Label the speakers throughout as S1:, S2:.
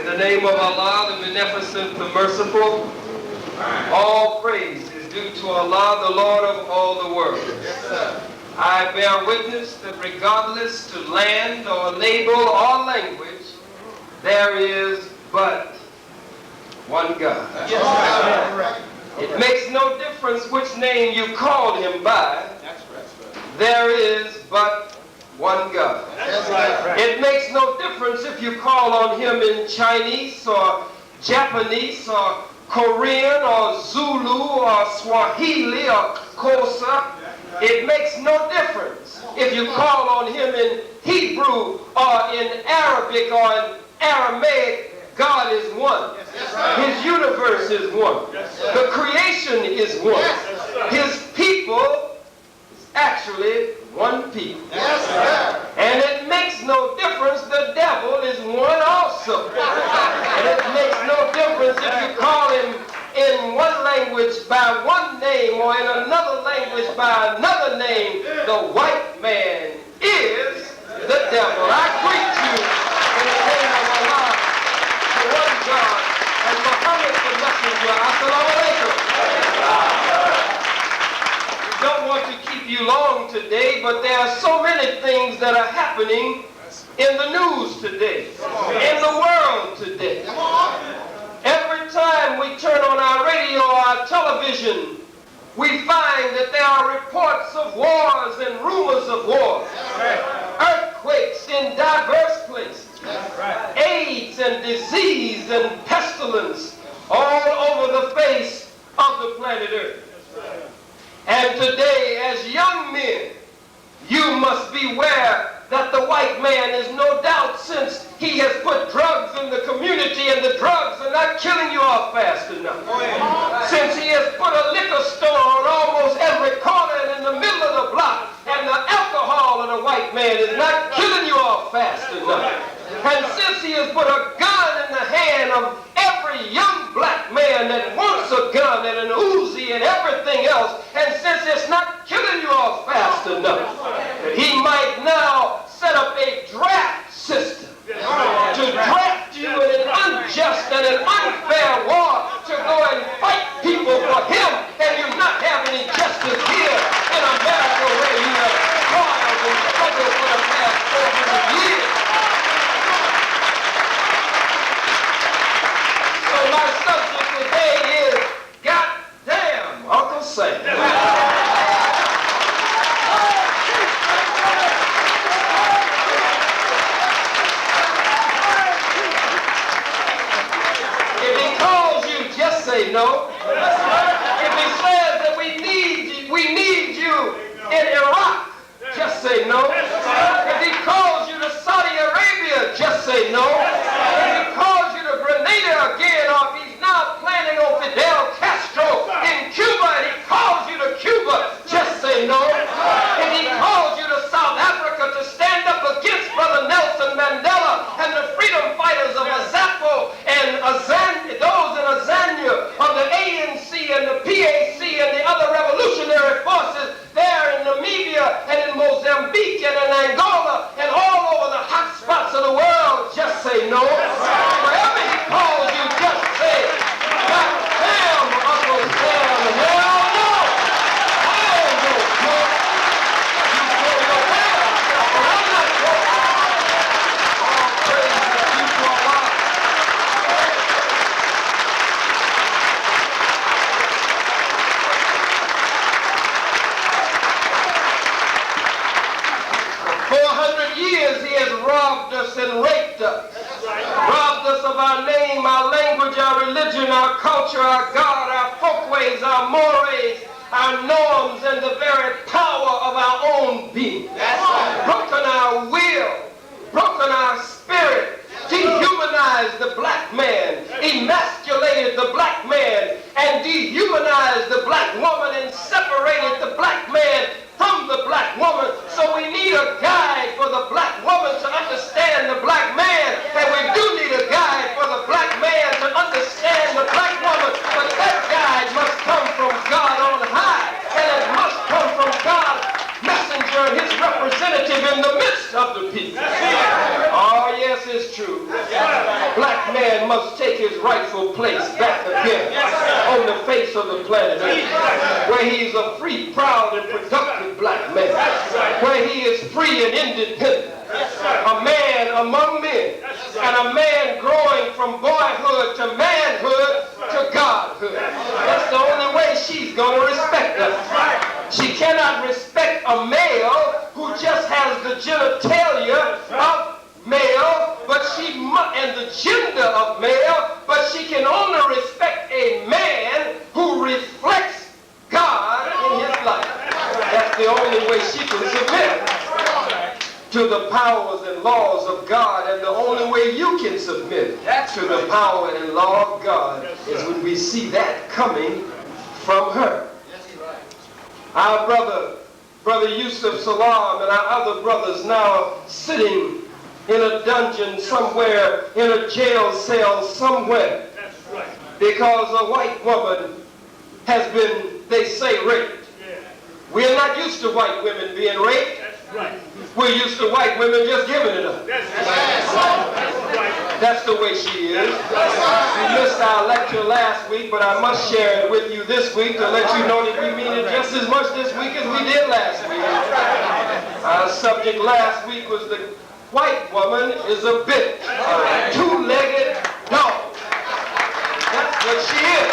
S1: the name of Allah, the Beneficent, the Merciful. All praise is due to Allah, the Lord of all the world. I bear witness that regardless to land or label or language, there is but one God. It makes no difference which name you call him by. There is but one God. It makes no difference if you call on him in Chinese or Japanese or Korean or Zulu or Swahili or Xhosa. It makes no difference if you call on him in Hebrew or in Arabic or in Aramaic. God is one. His universe is one. The creation is one. His people is actually one people. And it makes no difference, the devil is one also. And it makes no difference if you call him in one language by one name or in another language by another name. The white man is the devil. I greet you in the name of Allah, the one God, and Muhammad the messenger. Assalamu alaikum. We don't want to keep you long today, but there are so many things that are happening in the news today, in the world today. Every time we turn on our radio or our television, we find that there are reports of wars and rumors of wars, earthquakes in diverse places, AIDS and disease and pestilence all over the face of the planet Earth. And today, as young men, you must beware that the white man is no doubt, since he has put drugs in the community and the drugs are not killing you off fast enough. Since he has put a liquor store on almost every corner and in the middle of the block, and the alcohol in the white man is not killing you off fast enough. And since he has put a gun in the hand of every young black man that wants a gun and an Uzi and everything else, and since it's not killing you off fast enough, he might now set up a draft system to draft you in an unjust and an unfair war to go and fight people for him, and you not have any justice here in America where you have toiled and struggled for the past 400 years. So my subject today is goddamn Uncle Sam. Say no. If he says that we need you in Iraq, just say no. If he calls you to Saudi Arabia, just say no. If he calls you to Grenada again, or if he's now planning on Fidel Castro in Cuba and he calls you to Cuba, just say no. If he calls you to South Africa to stand up against Brother Nelson Mandela and the freedom fighters of Azapo and those in Azania of the ANC and the PAC and the other revolutionary forces there in Namibia and in Mozambique and in Angola and all over the hot spots of the world, just say no. Wherever he calls you, just say, God damn, Uncle Sam, hell no. Hell no, punk. You throw your hands up, but I'm not going. All praise is due to Allah. For 400 years he has robbed us and raped us. Robbed us of our name, our language, our religion, our culture, our God, our folkways, our mores, our norms, and the very power of our own being. Broken our will, broken our spirit, dehumanized the black man, emasculated the black man, and dehumanized the black woman and separated the black man from the black woman. So we need a guide for the black woman to understand the black man, and we do need a guide for the black man to understand the black woman, but that guide must come from God on high, and it must come from God's messenger and his representative in the midst of the people. Oh yes, it's true. Black man must take his rightful place back again on the face of the planet Earth, where he is a free, proud, and productive black man, where he is free and independent, a man among men, and a man growing from boyhood to manhood to godhood. That's the only way she's going to respect us. She cannot respect a male who just has the genitalia of male, but and the gender of male, but she can only respect a man who reflects God in his life. That's the only way she can submit to the powers and laws of God, and the only way you can submit to the power and law of God is when we see that coming from her. Our brother Yusuf Salam, and our other brothers now sitting in a dungeon somewhere, in a jail cell somewhere, because a white woman has been, they say, raped. We are not used to white women being raped. We're used to white women just giving it up. That's the way she is. We missed our lecture last week, but I must share it with you this week to let you know that we mean it just as much this week as we did last week. Our subject last week was the white woman is a bitch, a two-legged dog. That's what she is.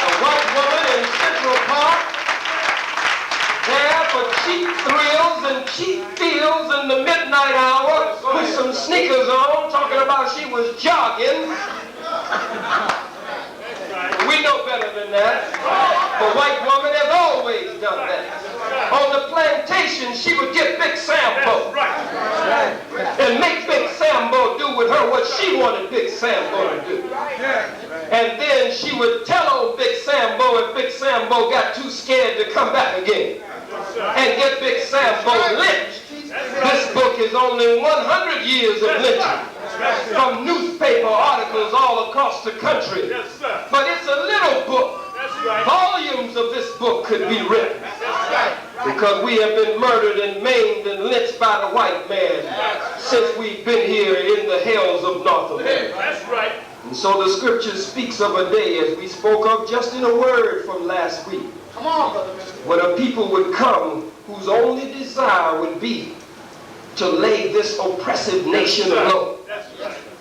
S1: A white woman in Central Park, there for cheap thrills and cheap feels in the midnight hour with some sneakers on, talking about she was jogging. We know better than that. The white woman has always done that. On the plantation, she would get Big Sambo and make Big Sambo do with her what she wanted Big Sambo to do. And then she would tell old Big Sambo if Big Sambo got too scared to come back again and get Big Sambo lynched. This book is only 100 years of lynching from newspaper articles all across the country. But it's a little book. Volumes of this book could be written because we have been murdered and maimed and lynched by the white man since we've been here in the hells of North America. That's right. And so the scripture speaks of a day, as we spoke of just in a word from last week, when a people would come whose only desire would be to lay this oppressive nation low.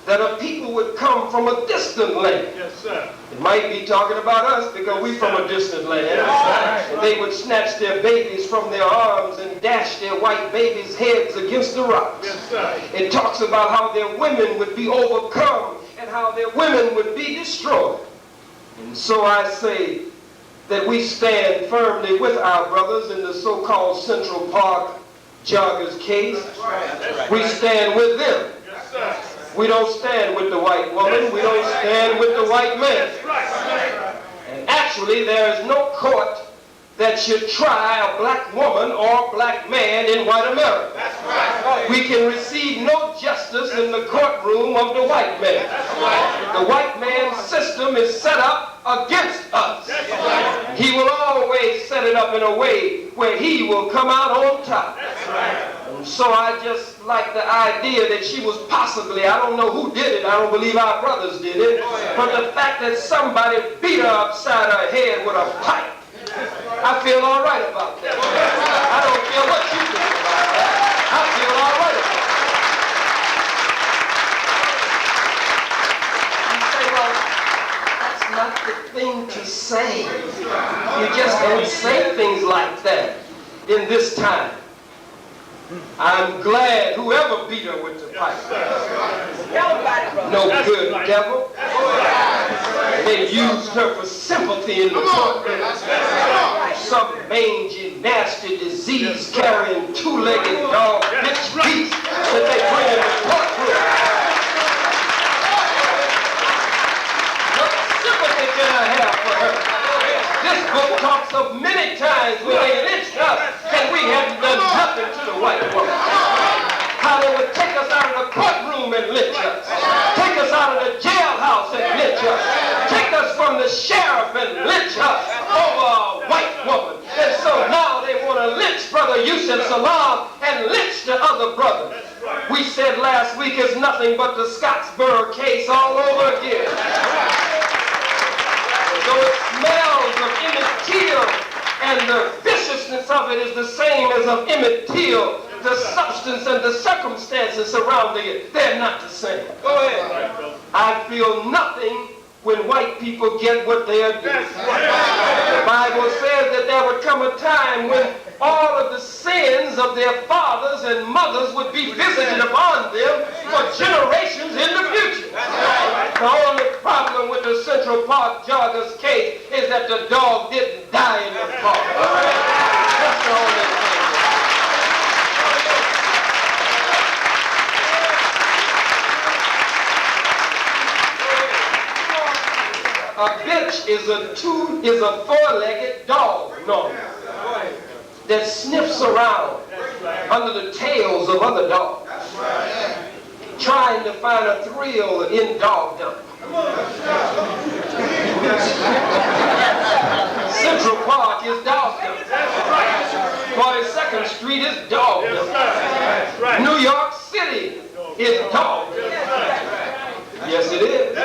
S1: That a people would come from a distant land. It might be talking about us because we're from a distant land. And they would snatch their babies from their arms and dash their white babies' heads against the rocks. It talks about how their women would be overcome and how their women would be destroyed. And so I say that we stand firmly with our brothers in the so-called Central Park joggers case. We stand with them. We don't stand with the white woman. We don't stand with the white man. And actually, there is no court that should try a black woman or black man in white America. We can receive no justice in the courtroom of the white man. The white man's system is set up against us. He will always set it up in a way where he will come out on top. And so I just like the idea that she was possibly, I don't know who did it, I don't believe our brothers did it, but the fact that somebody beat her upside her head with a pipe, I feel all right about that. I don't feel what you think about that. I feel all right about that. You say, well, that's not the thing to say. You just don't say things like that in this time. I'm glad whoever beat her with the pipe. No good devil. They used her for sympathy in the courtroom. Some mangy, nasty, disease-carrying, two-legged dog, bitch beast that they bring in the courtroom. What sympathy can I have for her? This book talks of many times when they lynched us and we hadn't done nothing to the white woman. How they would take us out of the courtroom and lynch us. Take us out of the jailhouse and lynch us. Take us from the sheriff and lynch us over a white woman. And so now they want to lynch Brother Yusuf Salam and lynch the other brother. We said last week it's nothing but the Scottsboro case all over again. So it smells of Emmett Till, and the viciousness of it is the same as of Emmett Till. The substance and the circumstances surrounding it, they're not the same. Go ahead. I feel nothing when white people get what they are doing. The Bible says that there would come a time when all of the sins of their fathers and mothers would be visited upon them for generations in the future. The only problem with the Central Park joggers case is that the dog didn't die in the park. That's the only thing. A bitch is a four-legged dog, no, that sniffs around under the tails of other dogs, trying to find a thrill in dogdom. Central Park is dogdom. 42nd Street is dogdom. New York City is dogdom. Yes, it is.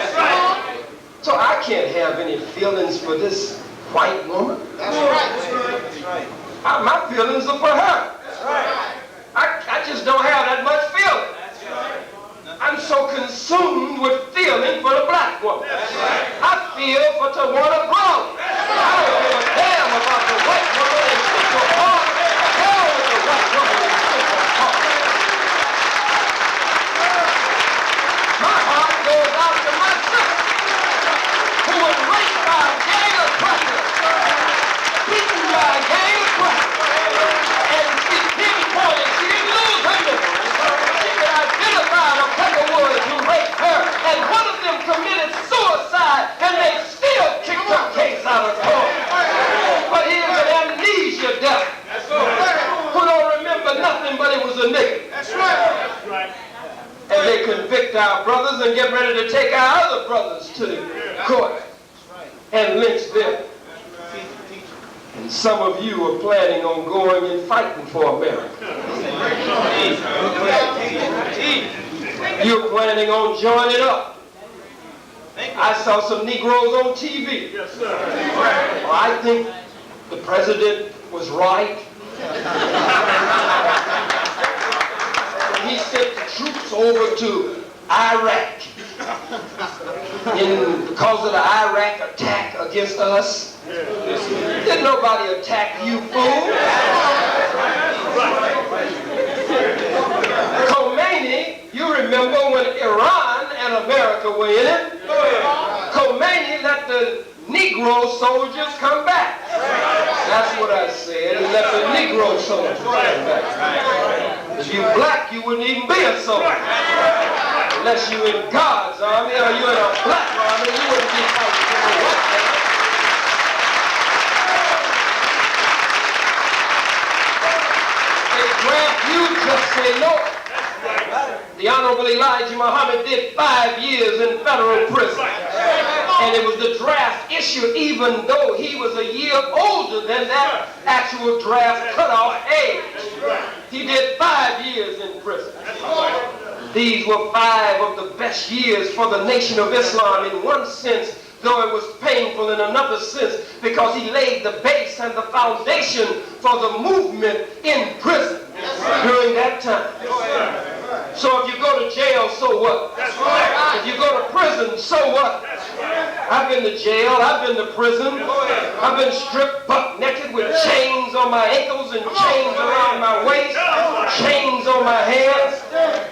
S1: So I can't have any feelings for this white woman. That's right. My feelings are for her. That's right. I just don't have that much feeling. That's right. I'm so consumed with feeling for the black woman. That's right. I feel for Tawana Brown. I don't give a damn about the white woman in Central Park. Hell with the white woman in Central Park. My heart goes out to my sister, who was raped by a gang of crackers, beaten by a gang of crackers, and she pinpointed, she didn't lose her name. She could identify the Peckerwoods who raped her, and one of them committed suicide, and they still kicked her case out of court. But here's an amnesia devil who don't remember nothing but it was a nigga. That's right. And they convict our brothers and get ready to take our other brothers to the court and lynch them. And some of you are planning on going and fighting for America. You're planning on joining up. I saw some Negroes on TV. Well, I think the president was right. He sent the troops over to Iraq because of the Iraq attack against us. Didn't nobody attack you, fool. Khomeini, you remember when Iran and America were in it? Khomeini let the Negro soldiers come back. That's what I said, and let the Negro soldiers come back. If you black, you wouldn't even be a soldier. Unless you in God's army or you in a black army, you wouldn't be fighting for the white man. They draft you, just say no. The Honorable Elijah Muhammad did 5 years in federal prison. And it was the draft issue, even though he was a year older than that actual draft cutoff age. He did 5 years in prison. These were 5 of the best years for the Nation of Islam in one sense, though it was painful in another sense, because he laid the base and the foundation for the movement in prison during that time. So if you go to jail, so what? If you go to prison, so what? I've been to jail, I've been to prison, I've been stripped buck naked with chains on my ankles and chains around my waist, chains on my hands.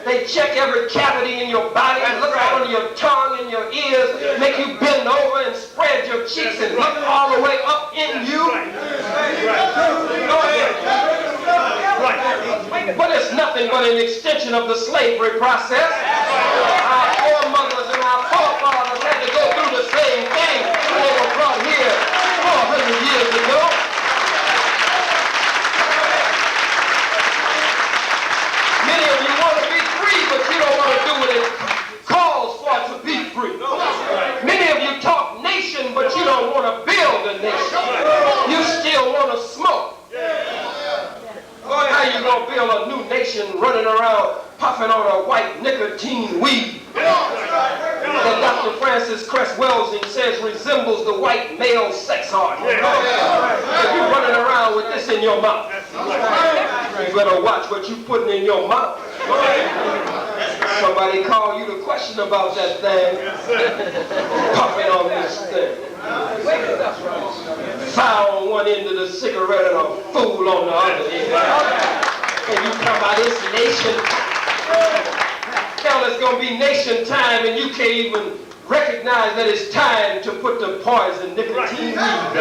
S1: They check every cavity in your body, look out under your tongue and your ears, make you bend over and spread your cheeks and look all the way up in you. But it's nothing but an extension of the slavery process. Our foremothers and our forefathers had to go through the same thing when they were brought here 400 years ago. Many of you want to be free, but you don't want to do what it calls for to be free. Many of you talk nation, but you don't want to build a nation. You still want to smoke nicotine weed that Dr. Francis Cress Welsing says resembles the white male sex art. If you're running around with this in your mouth, you better watch what you're putting in your mouth. Somebody call you to question about that thing, puffing on this thing. Fire on one end of the cigarette and a fool on the other end. And you come out, it's nation time. Hell, it's going to be nation time and you can't even recognize that it's time to put the poison nicotine weed down.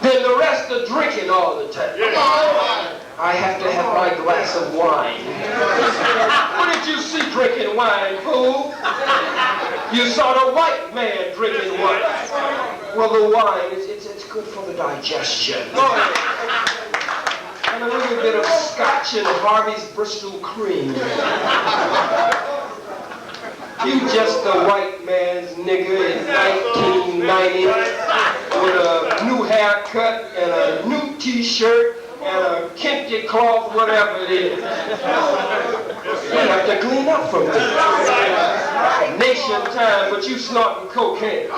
S1: Then the rest are drinking all the time. I have to have my glass of wine. What did you see drinking wine, fool? You saw the white man drinking wine. Well, the wine, it's good for the digestion. And a little bit of scotch and Harvey's Bristol cream. You just a white man's nigger in 1990 with a new haircut and a new t-shirt and a kente cloth, whatever it is. You have to clean up from this. Nation time, but you snorting cocaine.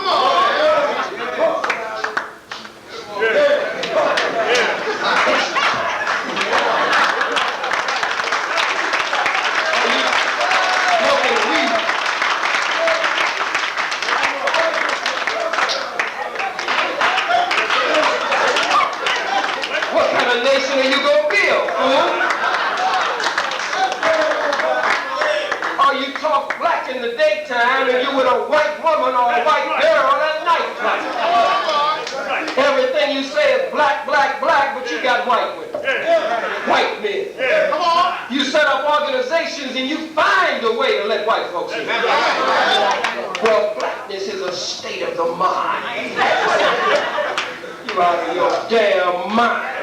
S1: Nation are you gonna build, fool? Or you talk black in the daytime and you with a white woman or a white girl at nighttime. Everything you say is black, black, black, but you got white women, white men. You set up organizations and you find a way to let white folks in. Well, blackness is a state of the mind. You out of your damn mind.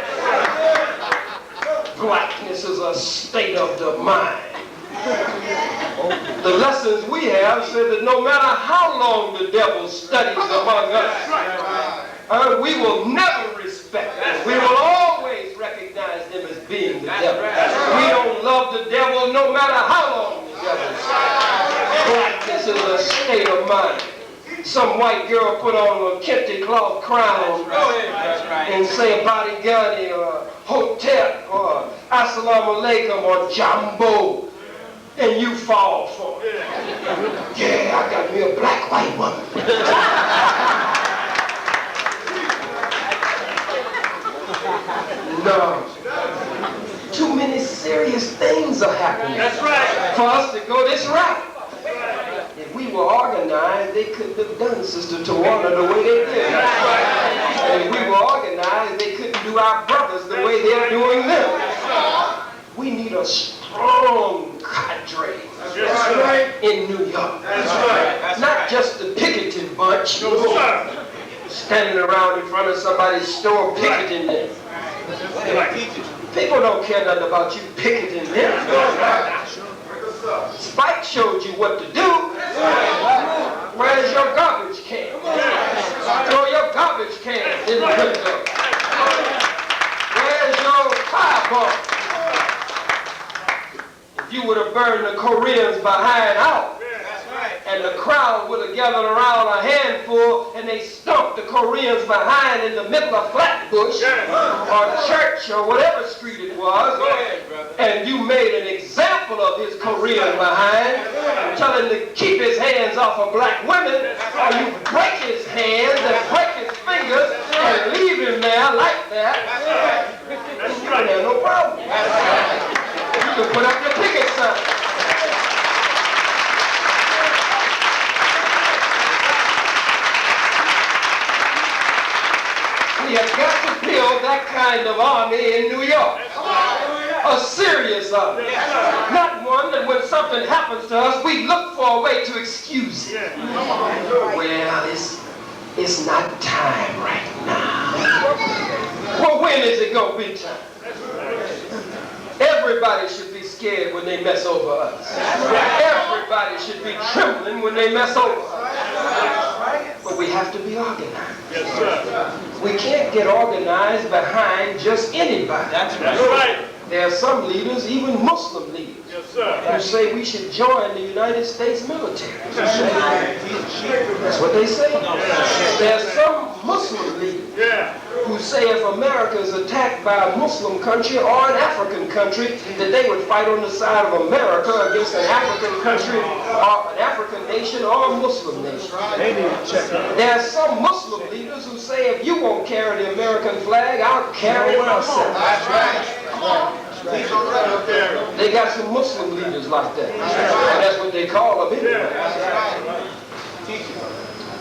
S1: Blackness is a state of the mind. The lessons we have say that no matter how long the devil studies among us, we will never respect them. We will always recognize them as being the devil. We don't love the devil no matter how long the devil studies. Blackness is a state of mind. Some white girl put on a kente cloth crown and say Body Gunny or Hotep or Assalamu Alaikum or Jambo, and you fall for it. Yeah, I got me a black white woman. No. Too many serious things are happening. That's right. For us to go this route. If we were organized, they couldn't have done Sister Tawana the way they did. And if we were organized, they couldn't do our brothers the way they're doing them. We need a strong cadre in New York. Not just the picketing bunch standing around in front of somebody's store picketing them. People don't care nothing about you picketing them. Spike showed you what to do. Where's your garbage can? Throw your garbage cans in the window. Where's your fireball? If you would have burned the Koreans behind out, and the crowd would have gathered around a handful and they stomped the Koreans behind in the middle of Flatbush or church or whatever street it was, and you made an example of his Korean behind, tell him to keep his hands off of black women, or you break his hands and break his fingers and leave him there like that, you don't have no problem. You can put up your picket sign. We have got to build that kind of army in New York. A serious army. Not one that when something happens to us, we look for a way to excuse it. Well, it's not time right now. Well, when is it going to be time? Everybody should be scared when they mess over us. Everybody should be trembling when they mess over us. But we have to be organized. We can't get organized behind just anybody. That's right. There are some leaders, even Muslim leaders, who say we should join the United States military. That's what they say. There are some Muslim leaders who say if America is attacked by a Muslim country or an African country, that they would fight on the side of America against an African country or an African nation or a Muslim nation. There are some Muslim leaders who say if you won't carry the American flag, I'll carry it myself. That's right. They got some Muslim leaders like that. And that's what they call them anyway.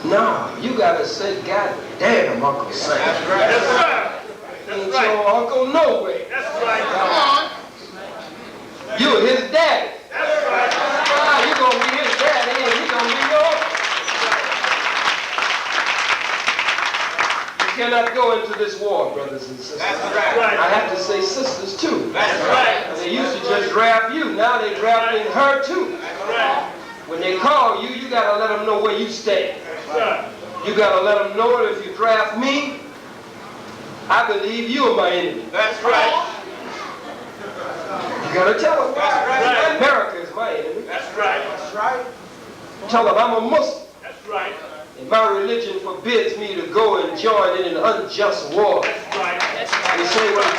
S1: No, you gotta say, God damn, Uncle Sam. That's right. That's right. Ain't your uncle no way. That's right. Come on. You're his daddy. That's right. You're gonna be his daddy and he's gonna be your uncle. You cannot go into this war, brothers and sisters. That's right. I have to say sisters too. That's right. They used to just draft you. Now they drafting her too. That's right. When they call you, you gotta let them know where you stand. You got to let them know that if you draft me, I believe you are my enemy. That's right. You got to tell them. That's right. America is my enemy. That's right. That's right. Tell them I'm a Muslim. That's right. And my religion forbids me to go and join in an unjust war. That's right. That's right. You say, well,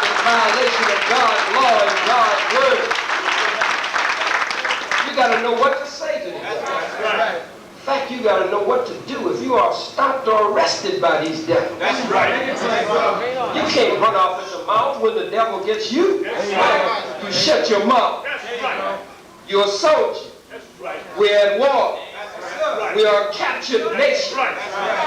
S1: in violation of God's law and God's word. You got to know what to say to them. Right. In fact, you got to know what to do if you are stopped or arrested by these devils. That's right. You can't run off at the mouth when the devil gets you. That's right. You shut your mouth. That's right. You're a soldier. That's right. We're at war. We are a captured nation.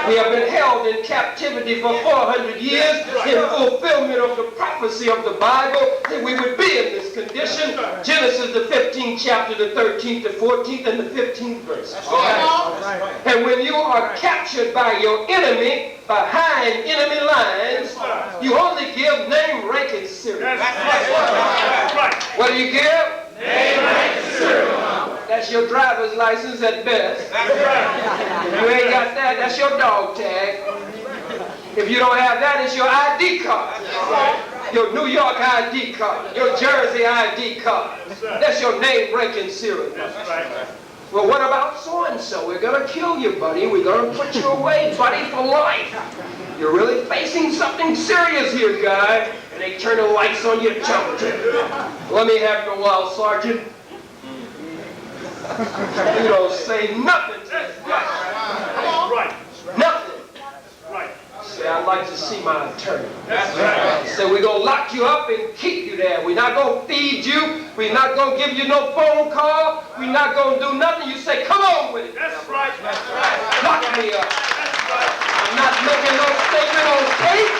S1: We have been held in captivity for 400 years in fulfillment of the prophecy of the Bible that we would be in this condition. Genesis the 15th chapter, the 13th, the 14th, and the 15th verse. And when you are captured by your enemy, behind enemy lines, you only give name, rank, and serial. What do you give? Name, rank, and serial. That's your driver's license at best. That's right. If you ain't got that, that's your dog tag. If you don't have that, it's your ID card. Right. Your New York ID card. Your Jersey ID card. That's your name, rank, and serial. That's right. Well, what about so-and-so? We're going to kill you, buddy. We're going to put you away, buddy, for life. You're really facing something serious here, guy. And they turn the lights on you, jump. Let me have your wild sergeant. You don't say nothing to this guy. Right. Nothing. Right. Say, I'd like to see my attorney. That's right. Say, we're going to lock you up and keep you there. We're not going to feed you. We're not going to give you no phone call. We're not going to do nothing. You say, come on with it. That's right. That's right. Lock me up. That's right. I'm not making no statement on tape.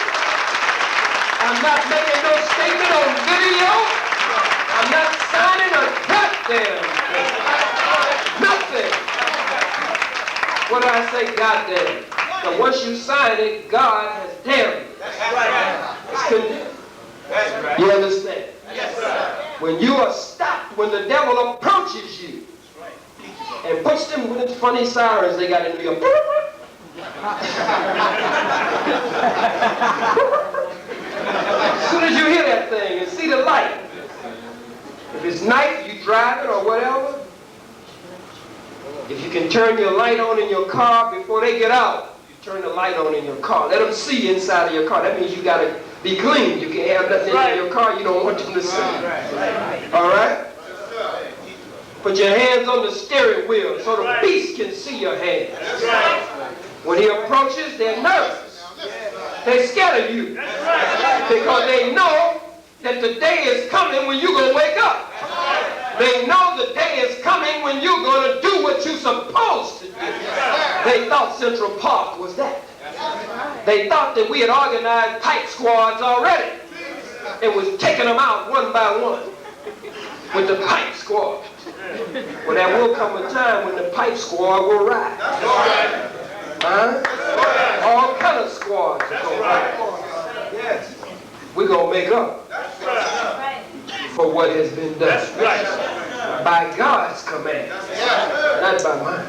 S1: I'm not making no statement on video. I'm not signing a goddamn nothing. What did I say? Goddamn. So once you sign it, God has damned you. That's right. It's condemned. That's right. You understand? Yes, sir. When you are stopped, when the devil approaches you and puts them with funny sirens they got in your as soon as you hear that thing and see the light, if it's night, you drive it or whatever. If you can turn your light on in your car before they get out, you turn the light on in your car. Let them see inside of your car. That means you got to be clean. You can't have nothing in your car you don't want them to see. All right? Put your hands on the steering wheel so the beast can see your hands. When he approaches, they're nervous. They're scared of you. Because they know that the day is coming when you're going to wake up. They know the day is coming when you're going to do what you're supposed to do. They thought Central Park was that. They thought that we had organized pipe squads already. It was taking them out one by one with the pipe squad. Well, there will come a time when the pipe squad will rise. Huh? All kind of squads are going to rise. Yes. We're going to make up for what has been done. By God's command, not by mine.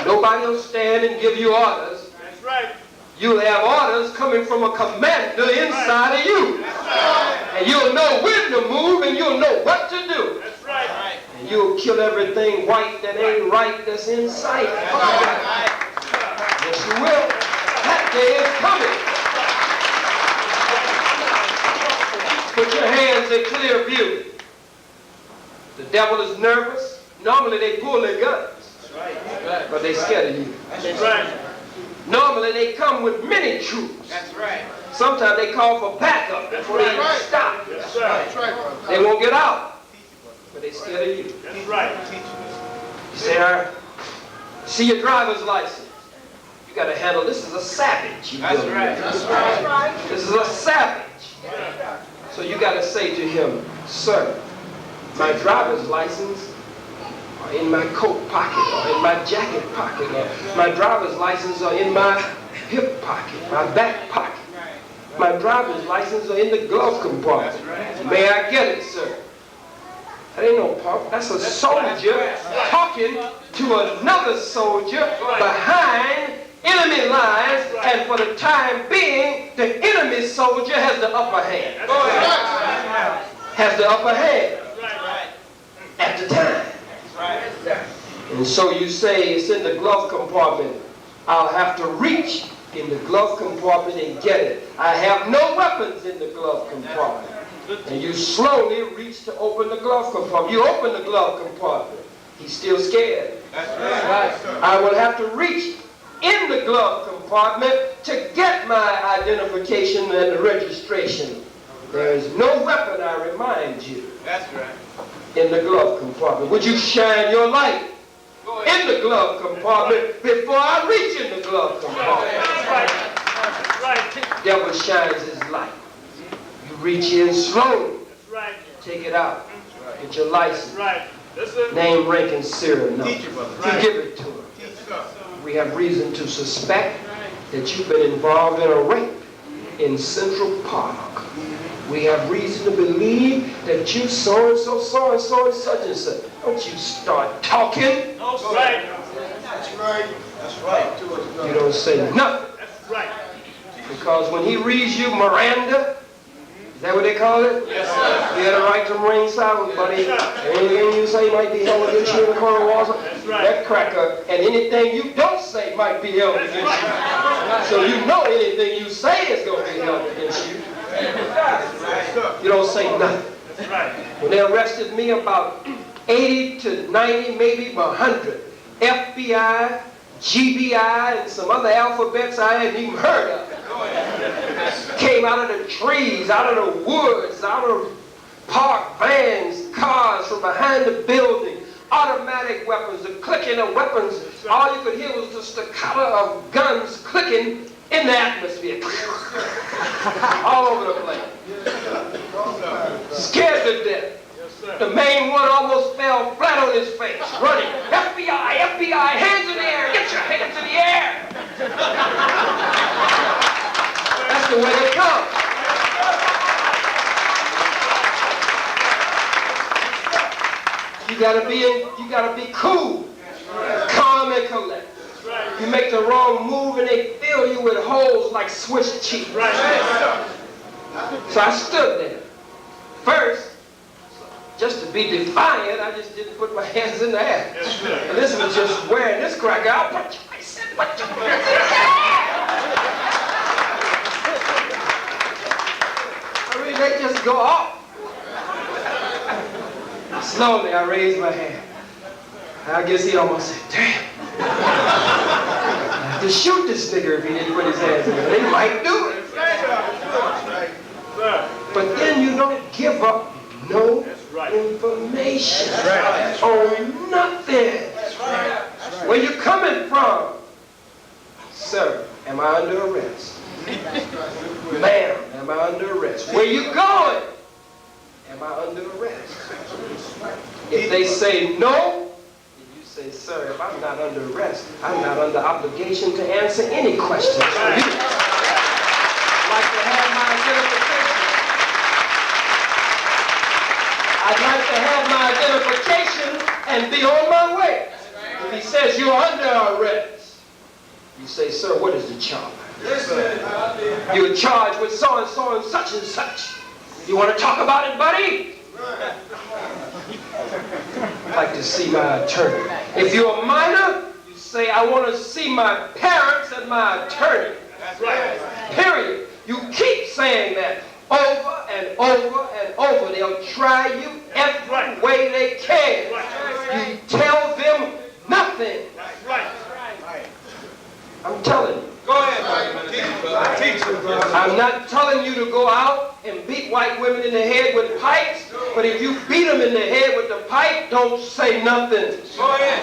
S1: Nobody will stand and give you orders. You'll have orders coming from a commander inside of you. And you'll know when to move and you'll know what to do. And you'll kill everything white that ain't right that's in sight. Yes, you will. That day is coming. Put your hands in clear view. The devil is nervous. Normally they pull their guns. But they scared of you. Normally they come with many troops. Sometimes they call for backup before they even stop. They won't get out. But they scared of you. You say, see your driver's license. You got to handle, this is a savage. This is a savage. So you got to say to him, sir, my driver's license are in my coat pocket or in my jacket pocket, or my driver's license are in my hip pocket, my back pocket. My driver's license are in the glove compartment. May I get it, sir? That ain't no punk. That's a soldier talking to another soldier behind enemy lines, and for the time being, the enemy soldier has the upper hand. Has the upper hand at the time. And so you say it's in the glove compartment. I'll have to reach in the glove compartment and get it. I have no weapons in the glove compartment. And you slowly reach to open the glove compartment. You open the glove compartment. He's still scared. I will have to reach in the glove compartment to get my identification and the registration. There is no weapon, I remind you, in the glove compartment. Would you shine your light in the glove compartment before I reach in the glove compartment? The devil shines his light. You reach in slowly. Take it out. Get your license. Name, rank, and serial number. You give it to him. We have reason to suspect that you've been involved in a rape in Central Park. We have reason to believe that you so-and-so, so-and-so, and such and such. Don't you start talking.
S2: That's right.
S1: You don't say nothing. Because when he reads you Miranda, is that what they call it?
S2: Yes, sir.
S1: You had a right to remain silent, buddy. Anything you say might be held against you in the court of law. That cracker, and anything you don't say might be held against you. So you know anything you say is going to be held against you. You don't say nothing. When they arrested me, about 80 to 90, maybe 100 FBI, GBI, and some other alphabets I hadn't even heard of. Came out of the trees, out of the woods, out of parked vans, cars from behind the building, automatic weapons, the clicking of weapons. All you could hear was the staccato of guns clicking in the atmosphere. All over the place. Scared to death. The main one almost fell flat on his face, running. FBI, FBI, hands in the air, get your hands in the air. That's the way it comes. You gotta be cool, calm and collected. You make the wrong move and they fill you with holes like Swiss cheese. So I stood there. First, just to be defiant, I just didn't put my hands in the air. And this was just wearing this cracker out. I said, put your hands in the air! I mean, they just go off. Slowly, I raised my hand. I guess he almost said, damn. I have to shoot this nigger if he didn't put his hands in there. They might do it. But then you don't give up no information on nothing. Where you coming from? Sir, am I under arrest? Ma'am, am I under arrest? Where you going? Am I under arrest? If they say no, you say, sir, if I'm not under arrest, I'm not under obligation to answer any questions from you. I'd like to have my identification. I'd like to have my identification and be on my way. If he says you're under arrest, you say, sir, what is the charge? You're charged with so and so and such and such. You want to talk about it, buddy? I'd like to see my attorney. If you're a minor, you say, I want to see my parents and my attorney. That's right. Period. You keep saying that over and over and over. They'll try you every way they can. You tell them nothing. That's right. I'm telling you.
S2: Go ahead, teach them.
S1: I'm not telling you to go out and beat white women in the head with pipes, but if you beat them in the head with the pipe, don't say nothing.
S2: Go ahead.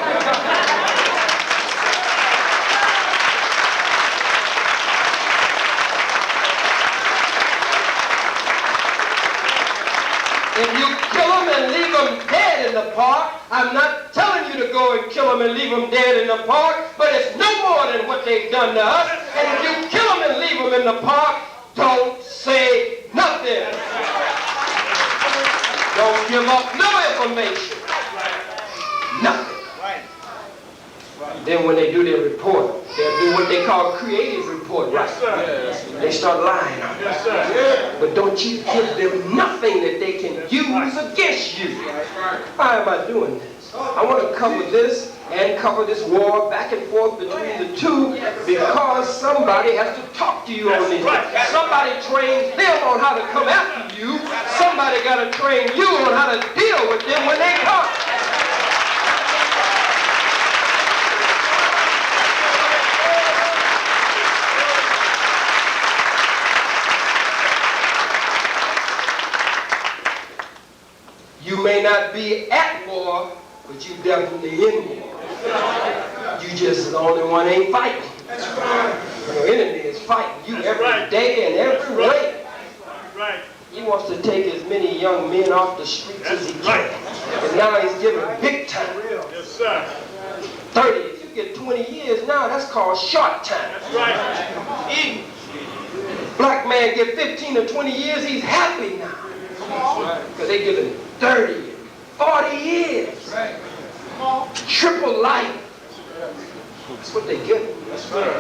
S1: If you kill them and leave them dead in the park, I'm not telling you to go and kill them and leave them dead in the park, but it's no more than what they've done to us. And if you kill them and leave them in the park, don't say nothing. Don't give up no information. Nothing. Then when they do their report, they'll do what they call creative report, right? They start lying on you. But don't you give them nothing that they can use against you. Why am I doing this? I want to cover this and cover this war back and forth between the two because somebody has to talk to you on this. Somebody trains them on how to come after you. Somebody got to train you on how to deal with them when they come. You may not be at war, but you definitely in war. You just the only one ain't fighting. Your enemy is fighting you every day and every way. He wants to take as many young men off the streets as he can. And now he's giving big time. 30, if you get 20 years now, that's called short time. Black man get 15 or 20 years, he's happy now. Because they give him 30 and 40 years. Triple life. That's what they give him.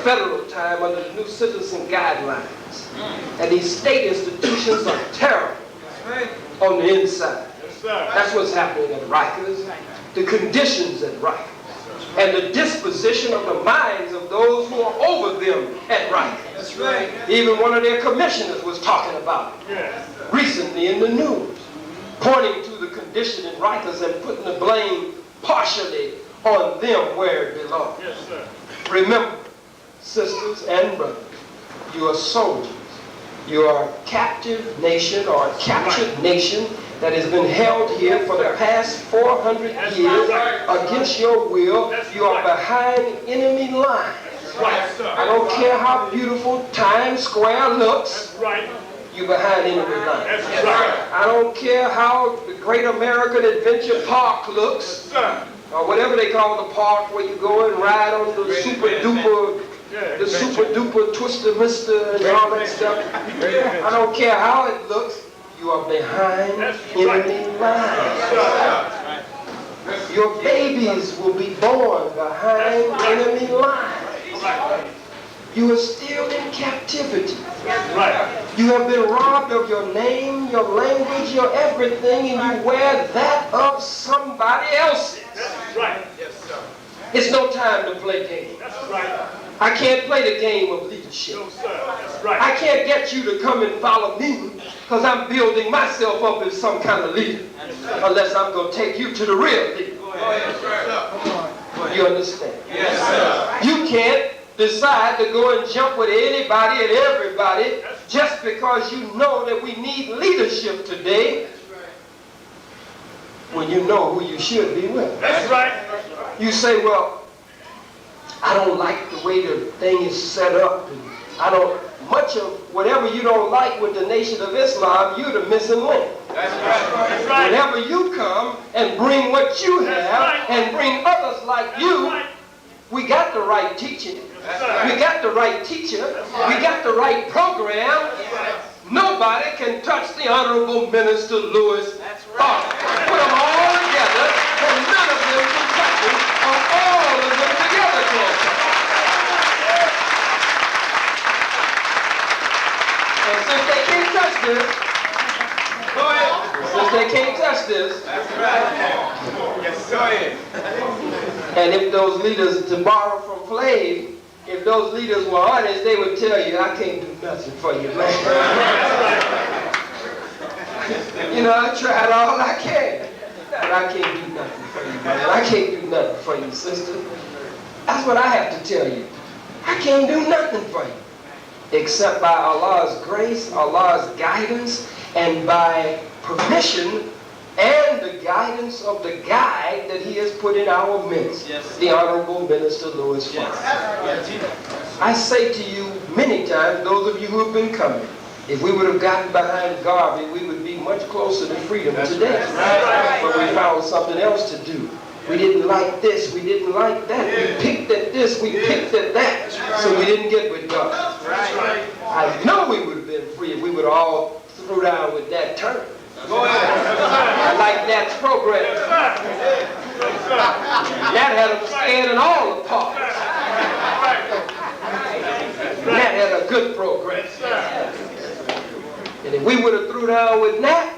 S1: Federal time under the new citizen guidelines. And these state institutions are terrible on the inside. That's what's happening at Rikers. The conditions at Rikers. And the disposition of the minds of those who are over them at Rikers. That's right. Even one of their commissioners was talking about it recently in the news, pointing to the condition in Rikers and putting the blame partially on them where it belongs. Yes, sir. Remember, sisters and brothers, you are soldiers. You are a captive nation or a captured nation that has been held here for the past 400 years against your will. You are behind enemy lines. I don't care how beautiful Times Square looks. You're behind enemy lines. I don't care how the Great American Adventure Park looks, or whatever they call the park where you go and ride on the super duper twister mister and all that stuff. I don't care how it looks. You are behind enemy lines. Your babies will be born behind enemy lines. You are still in captivity. You have been robbed of your name, your language, your everything, and you wear that of somebody else's. It's no time to play games. I can't play the game of leadership. I can't get you to come and follow me because I'm building myself up as some kind of leader. Unless I'm going to take you to the real leader. You understand? Yes, sir. You can't decide to go and jump with anybody and everybody just because you know that we need leadership today when you know who you should be with. That's right. You say, well, I don't like the way the thing is set up. And I don't, much of whatever you don't like with the Nation of Islam, you're the missing link. That's right. That's right. Whenever you come and bring what you have and bring others like you, we got the right teaching. We got the right teacher. We got the right program. Nobody can touch the Honorable Minister Lewis Farrakhan. Put them all together, and none of them can touch him, or all of them together can.
S2: Go ahead.
S1: And if those leaders, to borrow from Flav, if those leaders were honest, they would tell you, I can't do nothing for you, man. You know, I tried all I can, but I can't do nothing for you, man. I can't do nothing for you, sister. That's what I have to tell you. I can't do nothing for you, except by Allah's grace, Allah's guidance, and by permission and the guidance of the guide that he has put in our midst, the Honorable Minister Louis Farrakhan. I say to you many times, those of you who have been coming, if we would have gotten behind Garvey, we would be much closer to freedom today. But we found something else to do. We didn't like this, we didn't like that. We picked at this, we picked at that. So we didn't get with God. I know we would have been free if we would have all threw down with that term. I like Nat's program. Nat had them scared in all the parts. Nat had a good program. And if we would have threw down with Nat,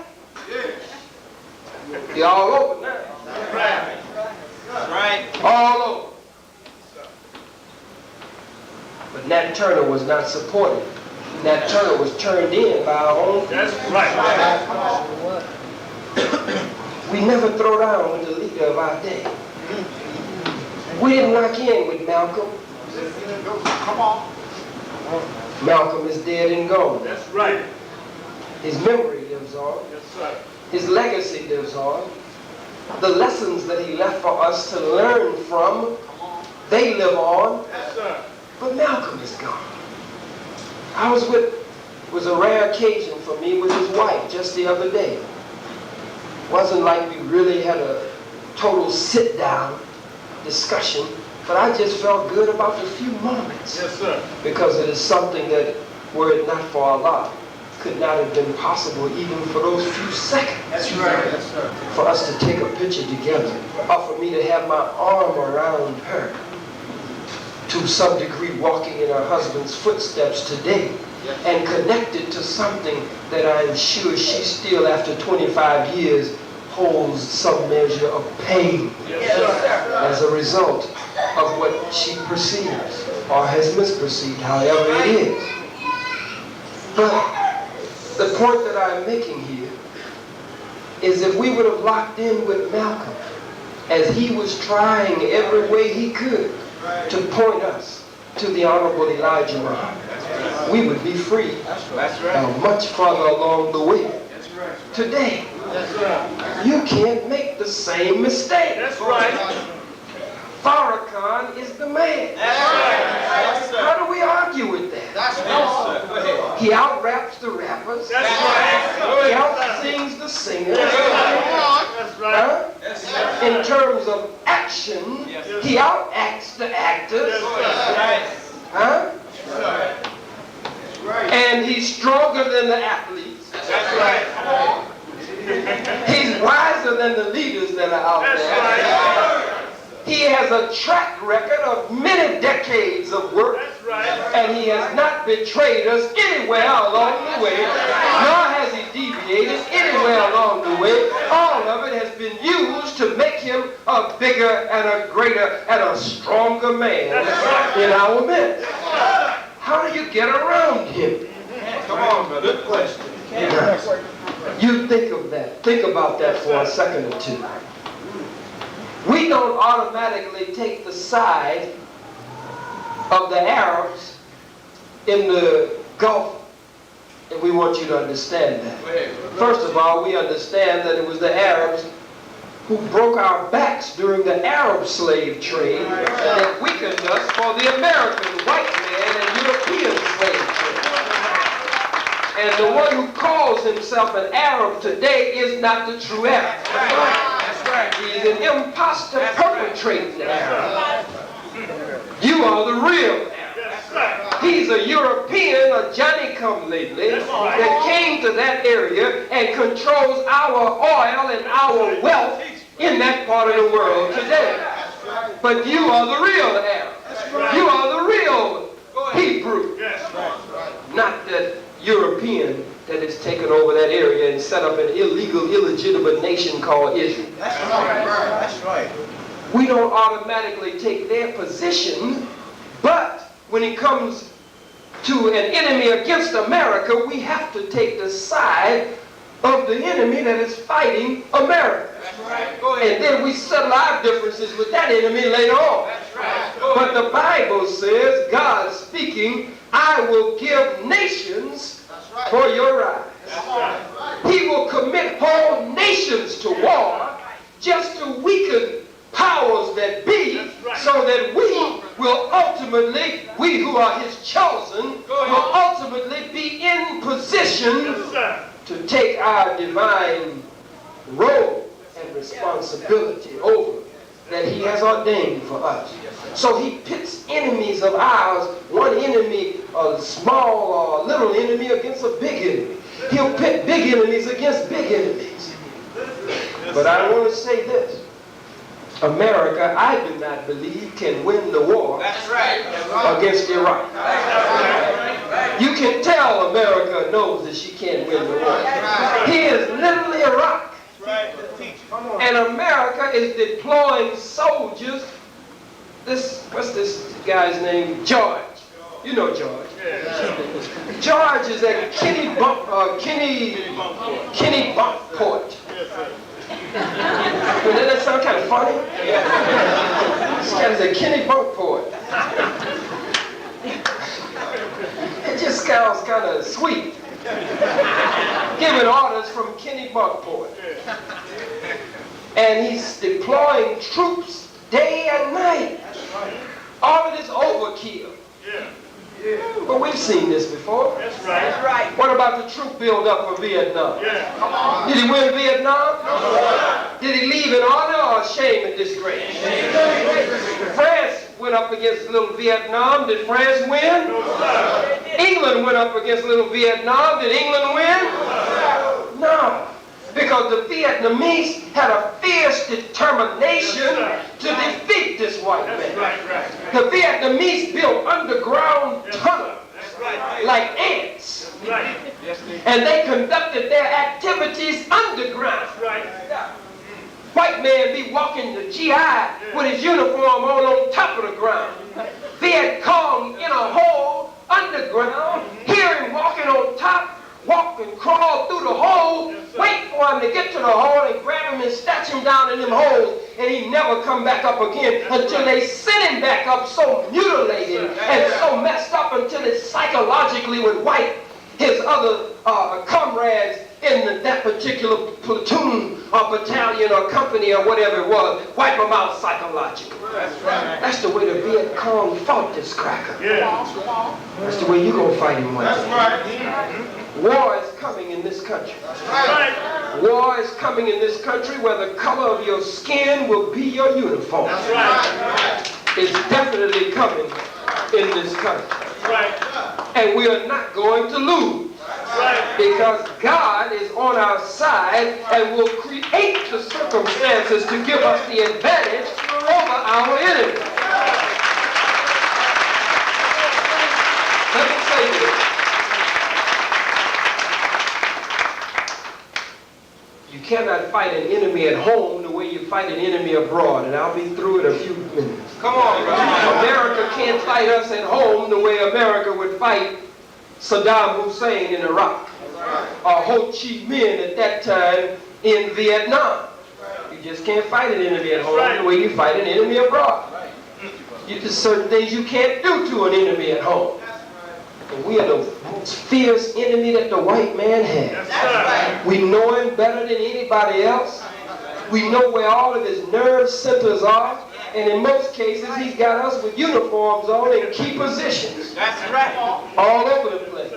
S1: be all over now. All over. But Nat Turner was not supported. Nat Turner was turned in by our own.
S3: That's right.
S1: We never throw down with the leader of our day. We didn't lock in with Malcolm.
S3: Come on.
S1: Malcolm is dead and gone.
S3: That's right.
S1: His memory lives on.
S3: Yes, sir.
S1: His legacy lives on. The lessons that he left for us to learn from, they live on.
S3: Yes, sir.
S1: But Malcolm is gone. It was a rare occasion for me with his wife just the other day. Wasn't like we really had a total sit-down discussion, but I just felt good about the few moments.
S3: Yes, sir.
S1: Because it is something that, were it not for Allah, could not have been possible even for those few seconds.
S3: That's right. Yes, sir.
S1: For us to take a picture together, or for me to have my arm around her, to some degree walking in her husband's footsteps today, and connected to something that I'm sure she still, after 25 years, holds some measure of pain as a result of what she perceives or has misperceived, however it is. But the point that I'm making here is if we would have locked in with Malcolm as he was trying every way he could to point us to the Honorable Elijah Muhammad, we would be free.
S2: That's right.
S1: Much farther along the way.
S2: That's right.
S1: Today,
S3: That's right.
S1: you can't make the same mistake.
S3: That's right.
S1: Farrakhan is the man.
S2: That's right.
S1: How do we argue with that?
S2: That's right. Go ahead.
S1: He out-raps the rappers.
S3: That's right.
S1: He out-sings the singers.
S3: That's right.
S1: Huh?
S2: That's right.
S1: In terms of action, he out-acts the actors. Huh? And he's stronger than the athletes.
S3: That's right.
S1: He's wiser than the leaders that are out
S3: That's
S1: there.
S3: right.
S1: He has a track record of many decades of work,
S3: That's right.
S1: and he has not betrayed us anywhere along the way, nor has he deviated anywhere along the way. All of it has been used to make him a bigger and a greater and a stronger man in our midst. How do you get around him?
S2: Come on, brother. Good question.
S1: You think of that. Think about that for a second or two. We don't automatically take the side of the Arabs in the Gulf, and we want you to understand that. First of all, we understand that it was the Arabs who broke our backs during the Arab slave trade that weakened us for the American white man and European slave trade. And the one who calls himself an Arab today is not the true Arab.
S2: That's right.
S1: He's an imposter perpetrating Arab. You are the real Arab. He's a European, a Johnny-come-lately, that came to that area and controls our oil and our wealth in that part of the world today. But you are the real Arab. You are the real Hebrew. Not that European that has taken over that area and set up an illegal, illegitimate nation called Israel.
S2: That's right. That's right.
S1: We don't automatically take their position, but when it comes to an enemy against America, we have to take the side of the enemy that is fighting America.
S2: That's right. Go ahead.
S1: And then we settle our differences with that enemy later on.
S2: That's right.
S1: But the Bible says, God speaking, I will give nations for your rise.
S2: That's right.
S1: He will commit whole nations to war just to weaken powers that be, so that we will ultimately, we who are his chosen, will ultimately be in position to take our divine role and responsibility over that he has ordained for us. So he pits enemies of ours, one enemy, a small or little enemy against a big enemy. He'll pit big enemies against big enemies. But I want to say this. America, I do not believe, can win the war against Iraq. You can tell America knows that she can't win the war. He is little Iraq. And America is deploying soldiers. What's this guy's name? George. You know George. George is at Kennebunkport. Doesn't that sound kind of funny? This guy's at Kennebunkport. It just sounds kind of sweet. Giving orders from Kennebunkport. And he's deploying troops day and night. All of this overkill. But we've seen this before.
S3: That's right.
S1: What about the troop build-up for Vietnam? Did he win Vietnam? Did he leave in honor or shame and disgrace? France went up against little Vietnam. Did France win? England went up against little Vietnam. Did England win? No. Because the Vietnamese had a fierce determination to defeat this white man. The Vietnamese built underground tunnels like ants. And they conducted their activities underground. White man be walking the GI with his uniform on top of the ground. Viet Cong in a hole underground. Hear him walking on top. Walk and crawl through the hole, wait for him to get to the hole and grab him and snatch him down in them holes, and he never come back up again until they sent him back up so mutilated and so messed up until it psychologically would wipe his other comrades in that particular platoon or battalion or company or whatever it was, wipe them out psychologically. That's the way the Viet Cong fought this cracker. That's the way you're going to fight him one day. War is coming in this country. War is coming in this country where the color of your skin will be your uniform. It's definitely coming in this country. And we are not going to lose. Because God is on our side and will create the circumstances to give us the advantage over our enemies. Let me say this. You cannot fight an enemy at home the way you fight an enemy abroad, and I'll be through in a few minutes.
S2: Come on, brother.
S1: America can't fight us at home the way America would fight Saddam Hussein in Iraq, or Ho Chi Minh at that time in Vietnam. You just can't fight an enemy at home the way you fight an enemy abroad. There's certain things you can't do to an enemy at home. And we are the most fierce enemy that the white man has. We know him better than anybody else. We know where all of his nerve centers are. And in most cases, he's got us with uniforms on in key positions.
S2: That's right.
S1: All over the place.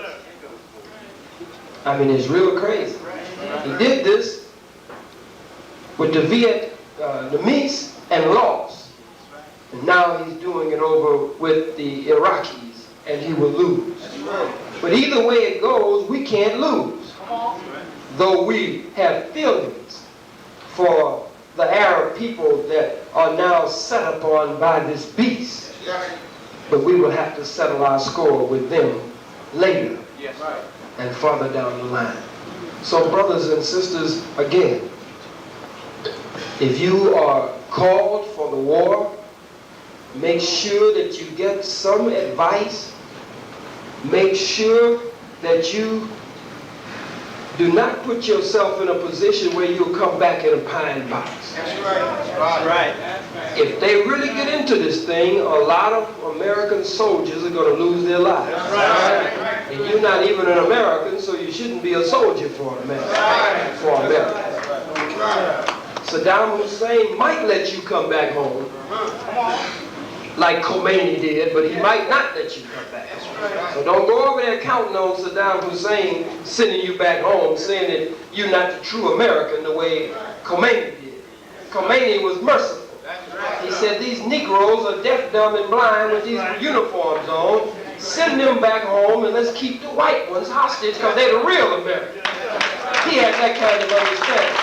S1: I mean, it's real crazy. He did this with the Vietnamese and lost. And now he's doing it over with the Iraqis, and he will lose. But either way it goes, we can't lose. Though we have feelings for the Arab people that are now set upon by this beast. But we will have to settle our score with them later.
S2: Yes.
S1: and further down the line. So brothers and sisters, again, if you are called for the war, make sure that you get some advice. Make sure that you do not put yourself in a position where you'll come back in a pine box.
S2: That's right.
S1: If they really get into this thing, a lot of American soldiers are going to lose their lives. And you're not even an American, so you shouldn't be a soldier for America. Saddam Hussein might let you come back home, like Khomeini did, but he might not let you come back. So don't go over there counting on Saddam Hussein sending you back home, saying that you're not the true American the way Khomeini did. Khomeini was merciful. He said these Negroes are deaf, dumb, and blind with these uniforms on. Send them back home and let's keep the white ones hostage because they're the real Americans. He had that kind of understanding.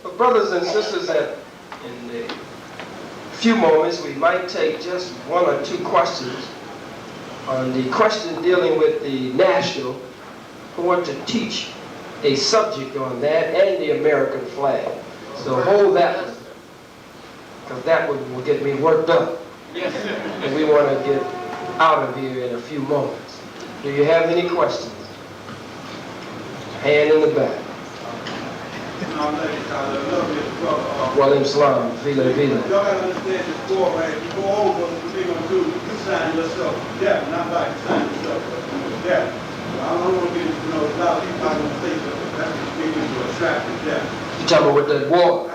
S1: But brothers and sisters, in a few moments we might take just one or two questions. On the question dealing with the national, I want to teach a subject on that and the American flag. So hold that one, because that one will get me worked up. And we want to get out of here in a few moments. Do you have any questions? Hand in the back. Well, Islam, Vila.
S4: Y'all gotta understand this war, right? If you go over what they're gonna do, you sign yourself. Yeah, not like you sign yourself. Yeah. I don't want to get, a lot of people out gonna say that's just getting into a trap with that.
S1: You talking about with that war?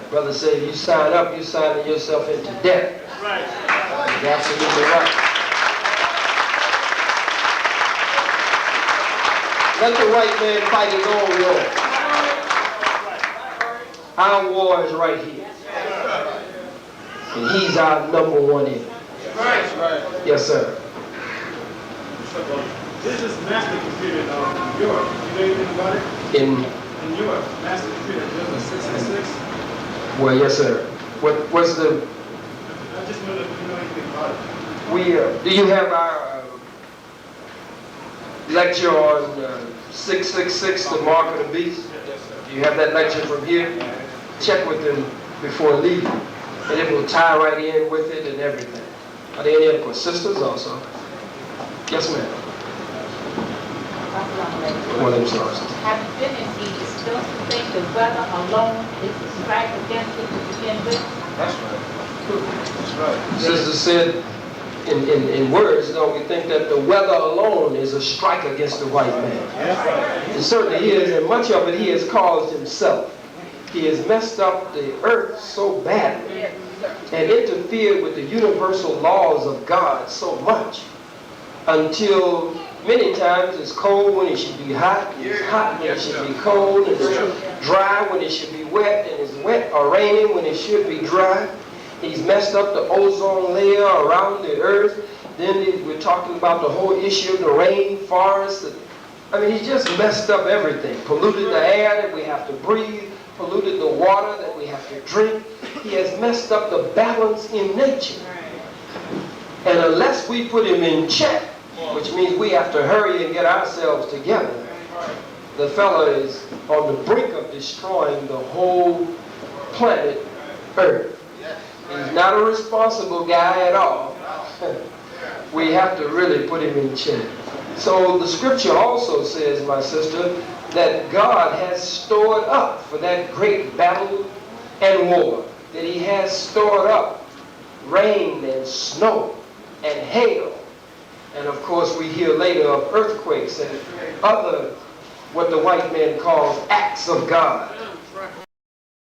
S1: Brother said you sign up, you're signing yourself into death.
S3: Right.
S1: You're absolutely right. Let the white man fight his own war. Our war is right here. And he's our number one enemy. Yes, sir.
S4: This is master computer in Europe. You know anything about it? In Europe, master computer, there's a 666.
S1: Well, yes, sir. What's the...
S4: I just know that you know anything about it.
S1: Do you have our lecture on 666, the mark of the beast? Do you have that lecture from here? Check with them before leaving, and it will tie right in with it and everything. Are there any other questions? Sisters also? Yes, ma'am. One of them stars.
S5: Have you been in Egypt? Don't you think the weather alone is a strike against it to begin with?
S2: That's right.
S1: Sister said in words, don't we think that the weather alone is a strike against the white man? It certainly is, and much of it he has caused himself. He has messed up the earth so badly and interfered with the universal laws of God so much until many times it's cold when it should be hot, it's hot when it should be cold, and it's dry when it should be wet, and it's wet or raining when it should be dry. He's messed up the ozone layer around the earth. Then we're talking about the whole issue of the rainforest. I mean, he's just messed up everything. Polluted the air that we have to breathe, polluted the water that we have to drink. He has messed up the balance in nature. And unless we put him in check, which means we have to hurry and get ourselves together, the fella is on the brink of destroying the whole planet Earth. He's not a responsible guy at all. We have to really put him in check. So the scripture also says, my sister, that God has stored up for that great battle and war, that he has stored up rain and snow and hail. And of course we hear later of earthquakes and other, what the white man calls acts of God.